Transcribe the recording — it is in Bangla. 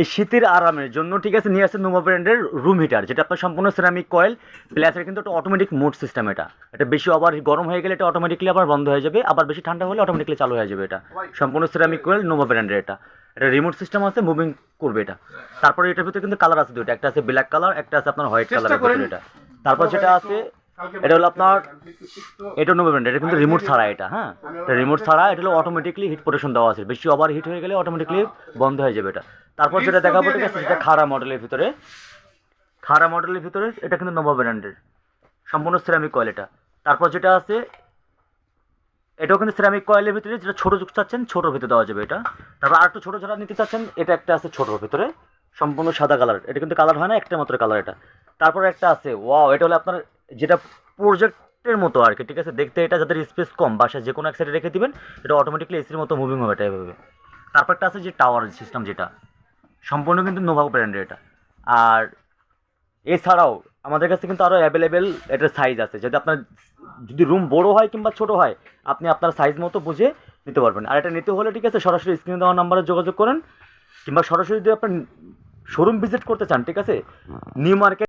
এই শীতের আরামের জন্য ঠিক আছে নিয়ে আসছে নোভা ব্র্যান্ডের রুম হিটার, যেটা আপনার সম্পূর্ণ সিরামিক কয়েল প্লাস এটা কিন্তু একটা অটোমেটিক মোড সিস্টেম। এটা বেশি আবার গরম হয়ে গেলে এটা অটোমেটিকলি আবার বন্ধ হয়ে যাবে, আবার বেশি ঠান্ডা হলে অটোমেটিকলি চালু হয়ে যাবে। এটা সম্পূর্ণ সিরামিক কয়েল নোভা ব্র্যান্ডের। এটা রিমোট সিস্টেম আছে, মুভিং করবে এটা। তারপরে এটার ভিতরে কিন্তু কালার আছে দুটো, একটা আছে ব্ল্যাক কালার, একটা আছে আপনার হোয়াইট কালারের ভিতরে। এটা তারপর যেটা আছে এটা হলো আপনার, এটা নোভা ব্র্যান্ড, এটা কিন্তু রিমোট ছাড়া। এটা হ্যাঁ, এটা রিমোট ছাড়া। এটা হলো অটোমেটিকলি হিট প্রোটেকশন দেওয়া আছে, বেশি ওভার হিট হয়ে গেলে অটোমেটিকলি বন্ধ হয়ে যাবে এটা। তারপর যেটা দেখাবো ঠিক আছে, সেটা খাড়া মডেলের ভিতরে। খাড়া মডেলের ভিতরে এটা কিন্তু নোভা ব্র্যান্ডের সম্পূর্ণ সিরামিক কয়েল এটা। তারপর যেটা আছে এটাও কিন্তু সিরামিক কয়েলের ভিতরে, যেটা ছোটো যুগ চাচ্ছেন ছোটোর ভিতরে দেওয়া যাবে এটা। তারপর আর একটু ছোটো যারা নিতে চাচ্ছেন, এটা একটা আছে ছোটোর ভিতরে সম্পূর্ণ সাদা কালার। এটা কিন্তু কালার হয় না, একটা মাত্র কালার এটা। তারপর একটা আছে ওয়াও, এটা হলো আপনার যেটা প্রজেক্টের মতো আর কি, ঠিক আছে দেখতে। এটা যাদের স্পেস কম, বাসায় যে কোনো এক সাইডে রেখে দিবেন, এটা অটোমেটিকলি এসির মতো মুভিং হবে এটা এভাবে। তারপর একটা আছে যে টাওয়ার সিস্টেম, যেটা সম্পূর্ণ কিন্তু নোভা ব্র্যান্ডের এটা। আর এছাড়াও আমাদের কাছে কিন্তু আরও অ্যাভেলেবেল এটার সাইজ আছে, যদি আপনার যদি রুম বড়ো হয় কিংবা ছোটো হয়, আপনি আপনার সাইজ মতো বুঝে নিতে পারবেন। আর এটা নিতে হলে ঠিক আছে সরাসরি স্ক্রিনে দেওয়া নাম্বারে যোগাযোগ করেন, কিংবা সরাসরি যদি আপনার শোরুম ভিজিট করতে চান, ঠিক আছে নিউ মার্কেট